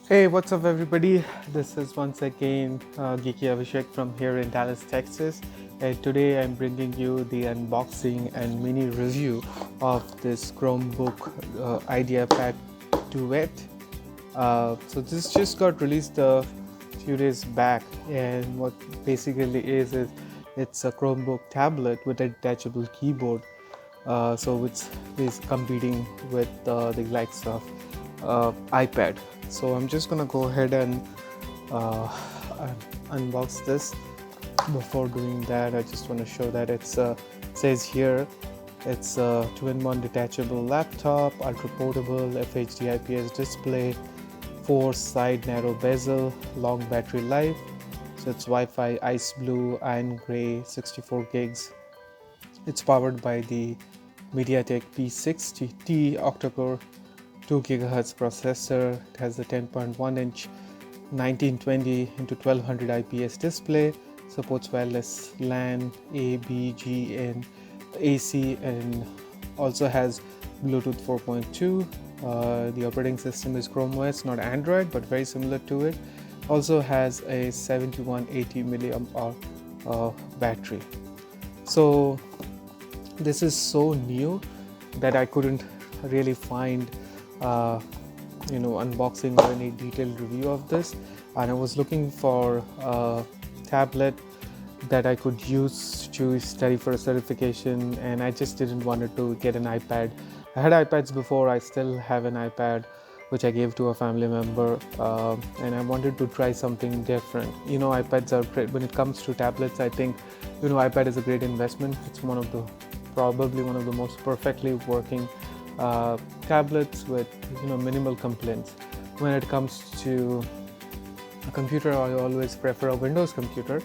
Hey, what's up, everybody? This is once again GeekyAviseq from here in Dallas, Texas. And today I'm bringing you the unboxing and mini review of this Chromebook IdeaPad Duet. So this just got released a few days back, and what basically is it's a Chromebook tablet with a detachable keyboard. So it's competing with the likes of iPad. So I'm just gonna go ahead and unbox this. Before doing that, I just want to show that says here it's a 2-in-1 detachable laptop, ultra portable, FHD IPS display, 4 side narrow bezel, long battery life. So it's Wi-Fi, ice blue, iron gray, 64 gigs. It's powered by the MediaTek P60T octa-core 2 GHz processor. It has a 10.1-inch 1920 into 1200 IPS display, supports wireless LAN, A, B, G, and AC, and also has Bluetooth 4.2. The operating system is Chrome OS, not Android, but very similar to it. Also has a 7180 milliamp hour battery. So this is so new that I couldn't really find unboxing or any detailed review of this, and I was looking for a tablet that I could use to study for a certification, and I just didn't want to get an iPad. I had iPads before. I still have an iPad which I gave to a family member, and I wanted to try something different. iPads are great. When it comes to tablets, I think iPad is a great investment. It's probably one of the most perfectly working tablets with minimal complaints. When it comes to a computer, I always prefer a Windows computer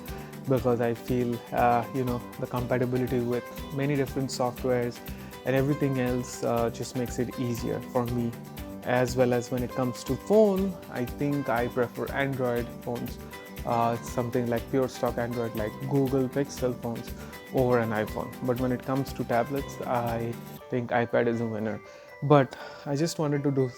because I feel the compatibility with many different softwares and everything else just makes it easier for me. As well as when it comes to phone, I think I prefer Android phones, something like pure stock Android like Google Pixel phones over an iPhone. But when it comes to tablets, I think iPad is a winner. But I just wanted to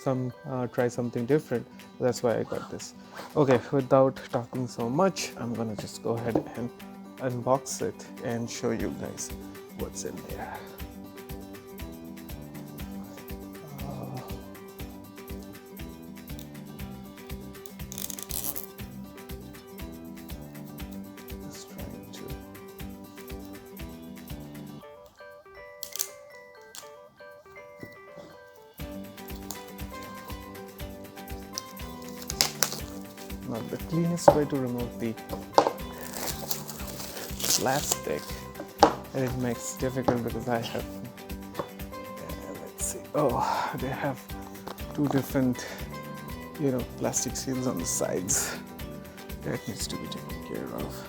try something different. That's why I got this. Okay, without talking so much, I'm gonna just go ahead and unbox it and show you guys what's in there. Just trying to. Not the cleanest way to remove the plastic, and it makes it difficult because I have let's see, they have two different plastic seals on the sides. That needs to be taken care of.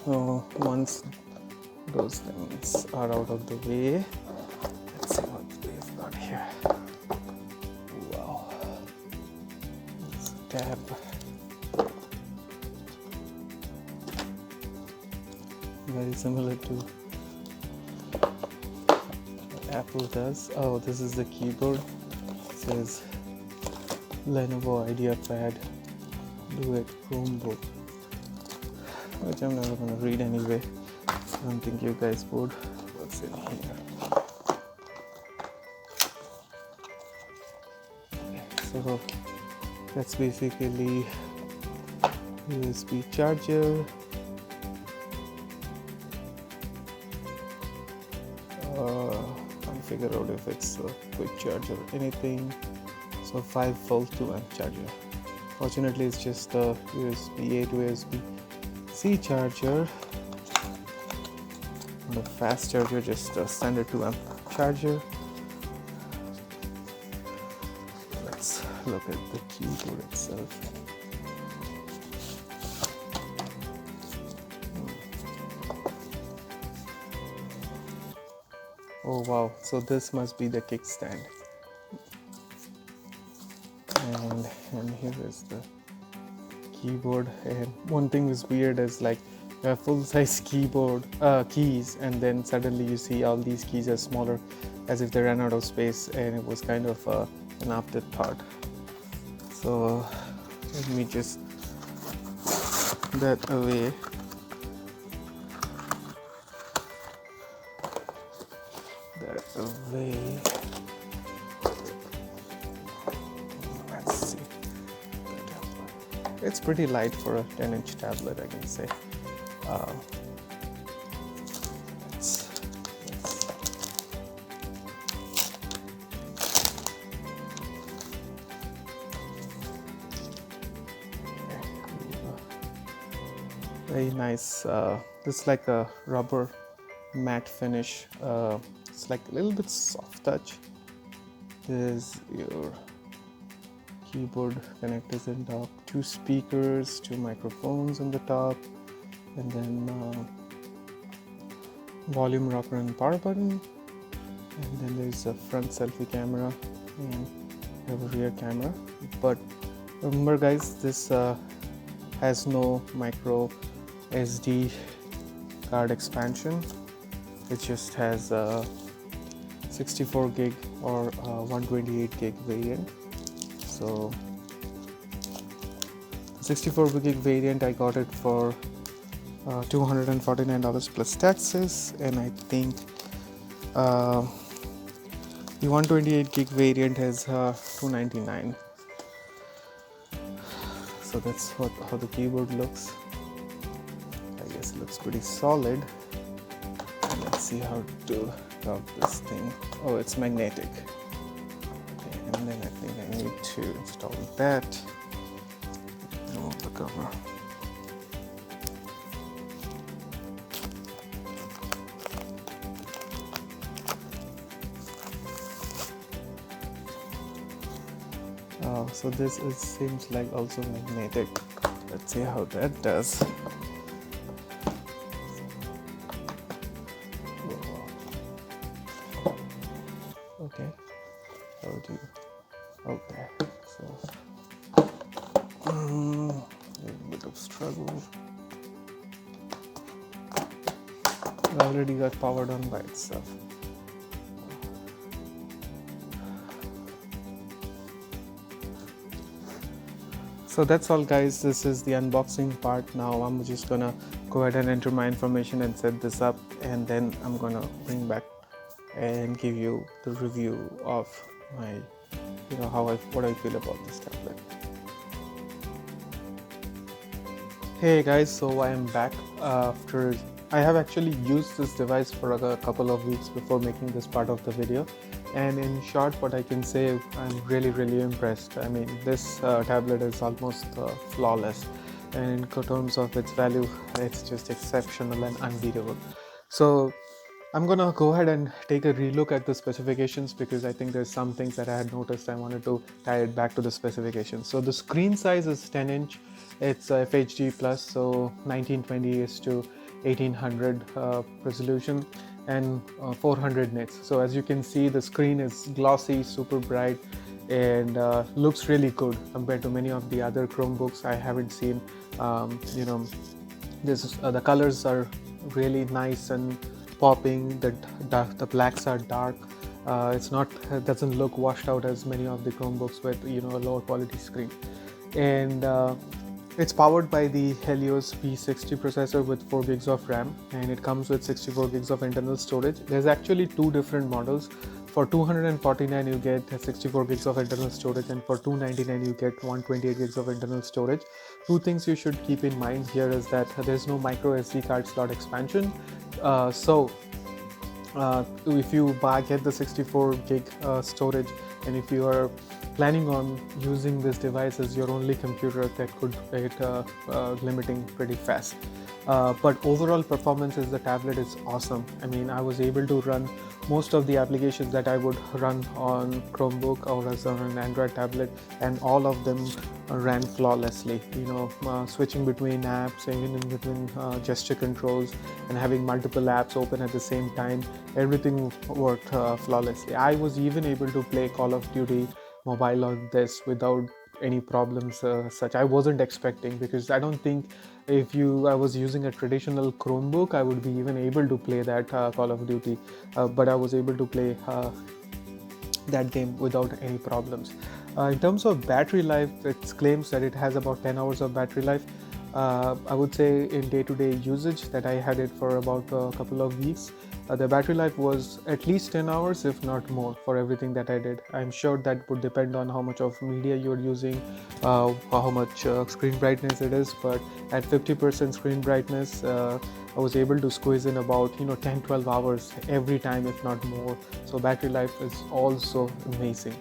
So once those things are out of the way, let's see what we've got here. Wow, it's a tab. Very similar to what Apple does. Oh, this is the keyboard. It says Lenovo IdeaPad Duet Chromebook, which I'm never going to read anyway. I don't think you guys would. What's in here? So that's basically USB charger. Can't figure out if it's a quick charge or anything. So 5-volt 2-amp charger. Fortunately, it's just a USB A to USB-C charger. Not a fast charger, just a standard 2-amp charger. Let's look at the keyboard itself. Oh wow, so this must be the kickstand. and here is the keyboard. And one thing is weird is like you have full-size keyboard keys, and then suddenly you see all these keys are smaller, as if they ran out of space, and it was kind of an afterthought. So let me just put that away. Let's see. It's pretty light for a 10-inch tablet, I can say. Very nice. This is like a rubber matte finish. It's like a little bit soft touch. There's your keyboard connectors in top, 2 speakers, 2 microphones on the top, and then volume rocker and power button. And then there's a front selfie camera, and you have a rear camera. But remember guys, this has no micro SD card expansion. It just has a 64 gig or 128 gig variant. So 64 gig variant, I got it for $249 plus taxes, and I think the 128 gig variant has $299. So that's how the keyboard looks. I guess it looks pretty solid. Let's see how to talk this thing. Oh, it's magnetic. Okay, and then I think I need to install that. Remove the cover. So this seems like also magnetic. Let's see how that does. Okay, how do you? Okay, so a little bit of struggle. It already got powered on by itself. So that's all guys, this is the unboxing part. Now I'm just gonna go ahead and enter my information and set this up, and then I'm gonna bring back and give you the review of my, what I feel about this tablet. Hey guys, so I am back after I have actually used this device for a couple of weeks before making this part of the video. And in short, what I can say, I'm really impressed. I mean, this tablet is almost flawless, and in terms of its value, it's just exceptional and unbeatable. So I'm gonna go ahead and take a relook at the specifications, because I think there's some things that I had noticed. I wanted to tie it back to the specifications. So the screen size is 10-inch. It's FHD plus, so 1920 is to 1800 resolution, and 400 nits. So as you can see, the screen is glossy, super bright, and looks really good compared to many of the other Chromebooks I haven't seen. The colors are really nice and popping. The blacks are dark. It doesn't look washed out as many of the Chromebooks with a lower quality screen. And it's powered by the Helios P60 processor with 4 gigs of RAM, and it comes with 64 gigs of internal storage. There's actually 2 different models. For $249 you get 64 gigs of internal storage, and for $299 you get 128 gigs of internal storage. 2 things you should keep in mind here is that there's no micro SD card slot expansion. If you get the 64 gig storage, and if you are planning on using this device as your only computer, that could hit limiting pretty fast. But overall performance is the tablet is awesome. I mean, I was able to run most of the applications that I would run on Chromebook or as on an Android tablet, and all of them ran flawlessly. Switching between apps, even in between gesture controls, and having multiple apps open at the same time, everything worked flawlessly. I was even able to play Call of Duty Mobile on this without any problems such. I wasn't expecting, because I don't think if I was using a traditional Chromebook, I would be even able to play that Call of Duty, but I was able to play that game without any problems. In terms of battery life, it claims that it has about 10 hours of battery life. I would say in day-to-day usage that I had it for about a couple of weeks, the battery life was at least 10 hours, if not more, for everything that I did. I'm sure that would depend on how much of media you're using, how much screen brightness it is, but at 50% screen brightness, I was able to squeeze in about 10-12 hours every time, if not more. So battery life is also amazing.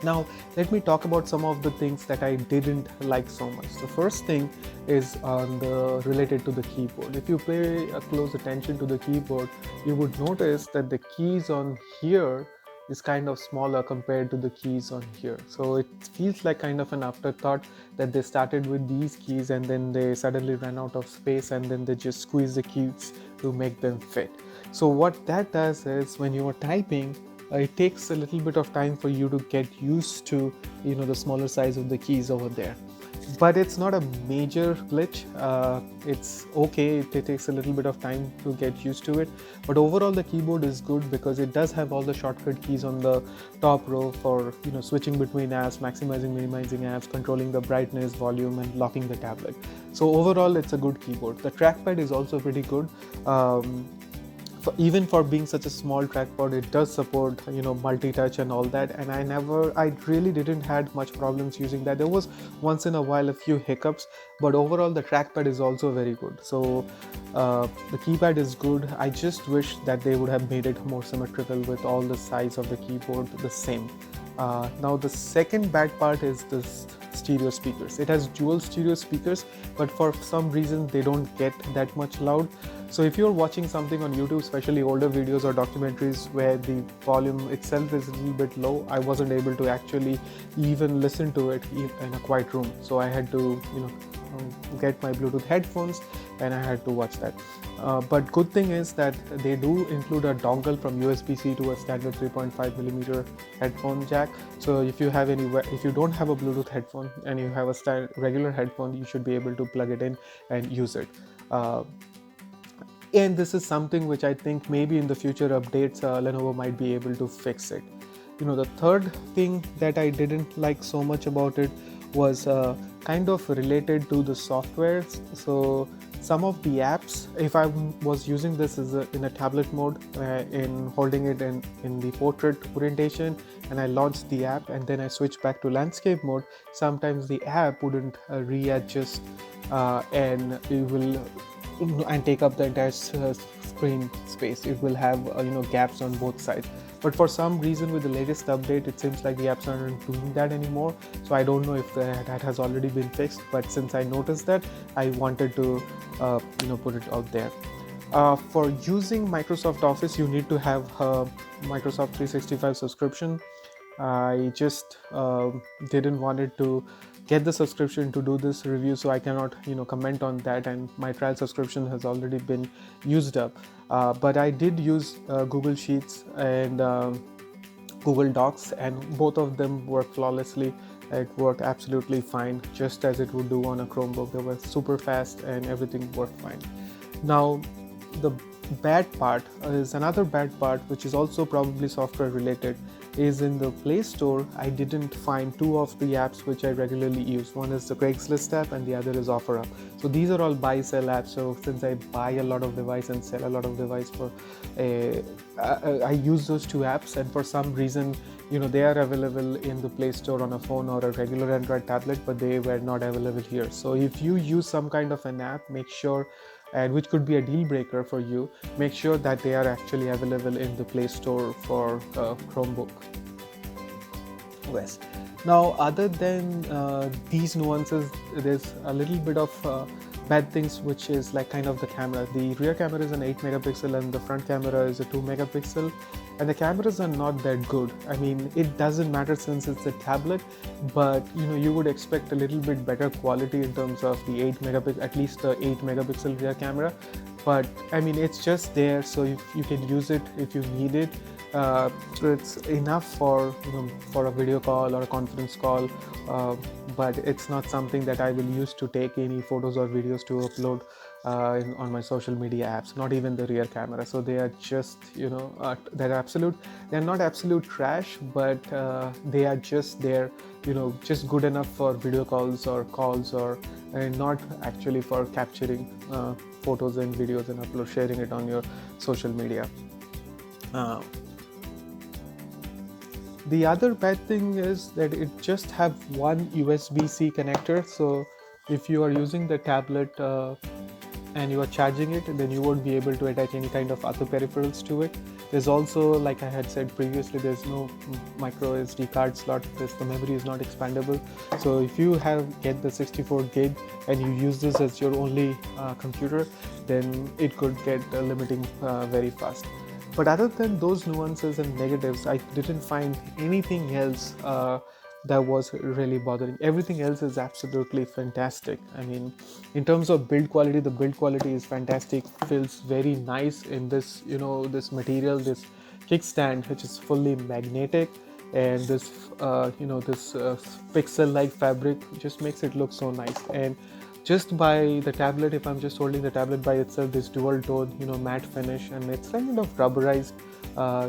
Now, let me talk about some of the things that I didn't like so much. The first thing is related to the keyboard. If you pay a close attention to the keyboard, you would notice that the keys on here is kind of smaller compared to the keys on here. So it feels like kind of an afterthought that they started with these keys and then they suddenly ran out of space and then they just squeeze the keys to make them fit. So what that does is, when you are typing, it takes a little bit of time for you to get used to the smaller size of the keys over there, but it's not a major glitch. It's okay, it takes a little bit of time to get used to it, but overall the keyboard is good because it does have all the shortcut keys on the top row for switching between apps, maximizing, minimizing apps, controlling the brightness, volume, and locking the tablet. So overall it's a good keyboard. The trackpad is also pretty good. Even for being such a small trackpad, it does support multi-touch and all that, and I really didn't had much problems using that. There was once in a while a few hiccups, but overall the trackpad is also very good. So the keypad is good. I just wish that they would have made it more symmetrical with all the size of the keyboard the same. Now the second bad part is this stereo speakers. It has dual stereo speakers, but for some reason they don't get that much loud. So if you're watching something on YouTube, especially older videos or documentaries where the volume itself is a little bit low, I wasn't able to actually even listen to it in a quiet room. So I had to get my Bluetooth headphones and I had to watch that. But good thing is that they do include a dongle from USB-C to a standard 3.5mm headphone jack. So if you don't have a Bluetooth headphone and you have a regular headphone, you should be able to plug it in and use it. And this is something which I think maybe in the future updates Lenovo might be able to fix it. The third thing that I didn't like so much about it was kind of related to the software. So some of the apps, if I was using this in a tablet mode, in holding it in the portrait orientation, and I launched the app and then I switched back to landscape mode, sometimes the app wouldn't readjust and it will and take up the entire screen space. It will have gaps on both sides. But for some reason with the latest update, it seems like the apps aren't doing that anymore. So I don't know if that has already been fixed, but since I noticed that, I wanted to put it out there. For using Microsoft Office, you need to have a Microsoft 365 subscription. I just didn't want it to get the subscription to do this review, so I cannot comment on that, and my trial subscription has already been used up. But I did use Google Sheets and Google Docs, and both of them work flawlessly. It worked absolutely fine, just as it would do on a Chromebook. They were super fast and everything worked fine. Now the bad part is another bad part, which is also probably software related, is in the Play Store. I didn't find two of the apps which I regularly use. One is the Craigslist app and the other is OfferUp. So these are all buy-sell apps. So since I buy a lot of device and sell a lot of device I use those two apps, and for some reason they are available in the Play Store on a phone or a regular Android tablet, but they were not available here. So if you use some kind of an app, make sure, and which could be a deal breaker for you, make sure that they are actually available in the Play Store for Chromebook OS. Now, other than these nuances, there's a little bit of bad things, which is like kind of the camera. The rear camera is an 8 megapixel and the front camera is a 2 megapixel, and the cameras are not that good. I mean, it doesn't matter since it's a tablet, but you would expect a little bit better quality in terms of the 8 megapixel, at least the 8 megapixel rear camera. but I mean, it's just there, so you can use it if you need it. It's enough for, you know, for a video call or a conference call, but it's not something that I will use to take any photos or videos to upload on my social media apps, not even the rear camera. So they are just, you know, they're not absolute trash, but they are just there, you know, just good enough for video calls or not actually for capturing photos and videos and sharing it on your social media. The other bad thing is that it just have one USB-C connector. So if you are using the tablet and you are charging it, then you won't be able to attach any kind of other peripherals to it. There's also, like I had said previously, there's no micro SD card slot. The memory is not expandable. So if you get the 64 gig and you use this as your only computer, then it could get limiting very fast. But other than those nuances and negatives, I didn't find anything else that was really bothering. Everything else is absolutely fantastic. I mean, in terms of build quality, the build quality is fantastic. Feels very nice in this, you know, this material, this kickstand, which is fully magnetic, and this, this pixel-like fabric just makes it look so nice. And just by the tablet, if I'm just holding the tablet by itself, this dual tone, you know, matte finish, and it's kind of rubberized.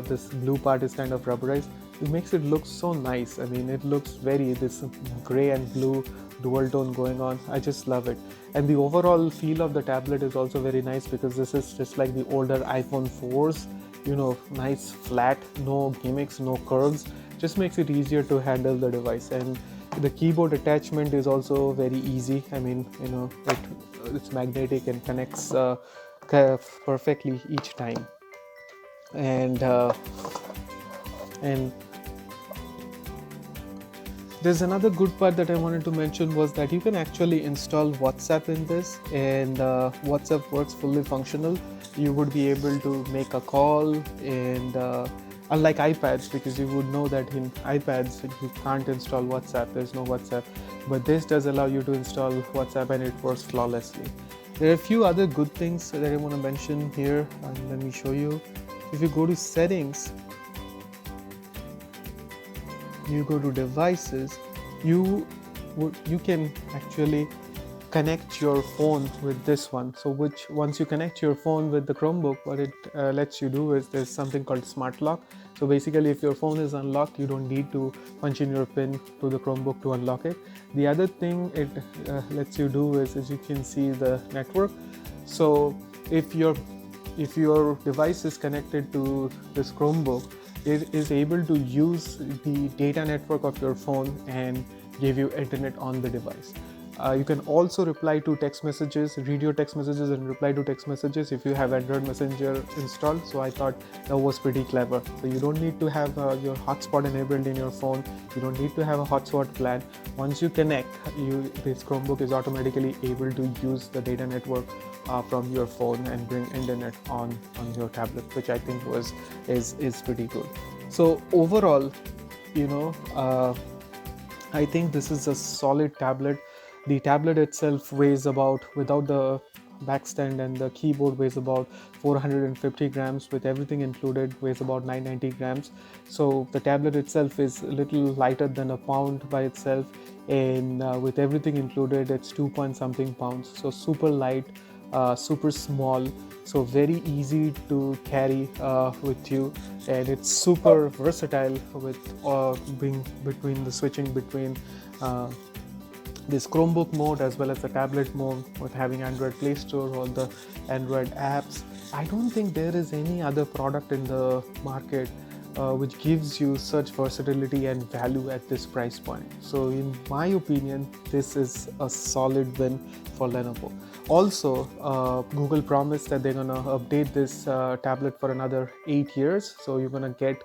This blue part is kind of rubberized. It makes it look so nice. I mean, it looks this gray and blue dual tone going on. I just love it. And the overall feel of the tablet is also very nice, because this is just like the older iPhone 4s, you know, nice flat, no gimmicks, no curves. Just makes it easier to handle the device. And the keyboard attachment is also very easy. I mean, you know, it's magnetic and connects perfectly each time. And there's another good part that I wanted to mention, was that you can actually install WhatsApp in this, and WhatsApp works fully functional. You would be able to make a call, and unlike iPads, because you would know that in iPads you can't install WhatsApp, there's no WhatsApp, but this does allow you to install WhatsApp, and it works flawlessly. There are a few other good things that I want to mention here, and let me show you. If you go to settings, you go to devices, you can actually connect your phone with this one. So once you connect your phone with the Chromebook, what it lets you do is, there's something called Smart Lock. So basically, if your phone is unlocked, you don't need to punch in your PIN to the Chromebook to unlock it. The other thing it lets you do is, as you can see, the network. So if your device is connected to this Chromebook, it is able to use the data network of your phone and give you internet on the device. You can also reply to text messages, read your text messages and reply to text messages if you have Android Messenger installed. So I thought that was pretty clever. So you don't need to have your hotspot enabled in your phone. You don't need to have a hotspot plan. Once you connect, this Chromebook is automatically able to use the data network from your phone and bring internet on your tablet, which I think is pretty good. So overall, you know, I think this is a solid tablet. The tablet itself weighs about, without the backstand and the keyboard, weighs about 450 grams. With everything included, weighs about 990 grams. So the tablet itself is a little lighter than a pound by itself, and with everything included, it's 2-point-something pounds. So super light, super small, so very easy to carry with you, and it's super versatile with switching between this Chromebook mode as well as the tablet mode, with having Android Play Store, all the Android apps. I don't think there is any other product in the market which gives you such versatility and value at this price point. So in my opinion, this is a solid win for Lenovo. Also, Google promised that they're gonna update this tablet for another 8 years. So you're gonna get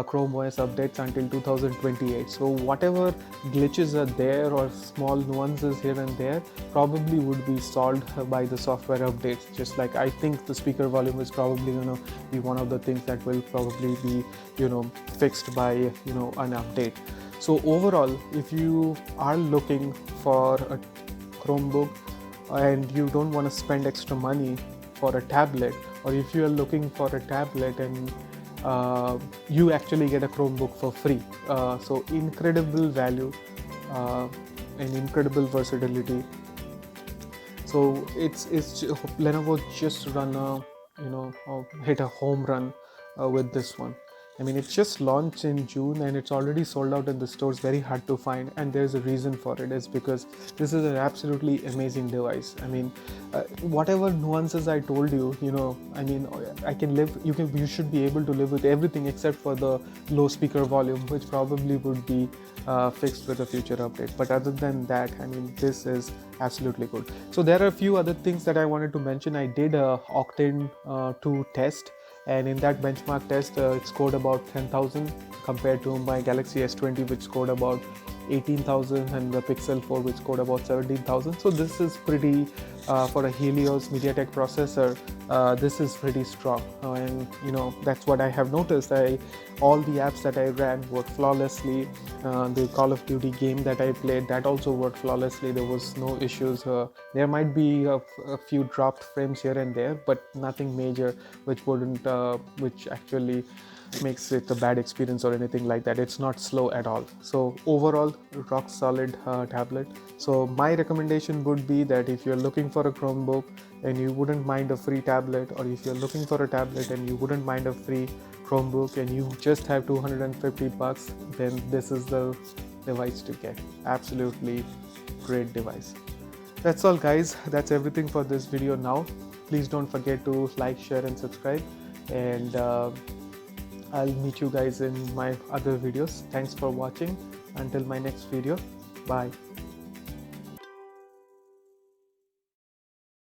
Chrome OS updates until 2028. So whatever glitches are there or small nuances here and there probably would be solved by the software updates. Just like I think the speaker volume is probably gonna be one of the things that will probably be, fixed by, an update. So overall, if you are looking for a Chromebook and you don't want to spend extra money, for a tablet, or if you are looking for a tablet and you actually get a Chromebook for free. So incredible value and incredible versatility. So it's Lenovo just run hit a home run with this one. I mean, it's just launched in June and it's already sold out in the stores. Very hard to find, and there's a reason for it. It's because this is an absolutely amazing device. I mean, whatever nuances I told you, I mean, I can live. You should be able to live with everything except for the low speaker volume, which probably would be fixed with a future update. But other than that, I mean, this is absolutely good. So there are a few other things that I wanted to mention. I did a Octane 2 test, and in that benchmark test it scored about 10,000 compared to my Galaxy S20, which scored about 18,000, and the Pixel 4, which scored about 17,000. So this is pretty for a Helios MediaTek processor. This is pretty strong, and that's what I have noticed. All the apps that I ran worked flawlessly. The Call of Duty game that I played, that also worked flawlessly. There was no issues. There might be a few dropped frames here and there, but nothing major which actually makes it a bad experience or anything like that. It's not slow at all. So overall, rock solid tablet. So my recommendation would be that if you're looking for a Chromebook and you wouldn't mind a free tablet, or if you're looking for a tablet and you wouldn't mind a free Chromebook and you just have $250, then this is the device to get. Absolutely great device. That's all, guys. That's everything for this video now. Please don't forget to like, share and subscribe, and I'll meet you guys in my other videos. Thanks for watching. Until my next video, bye.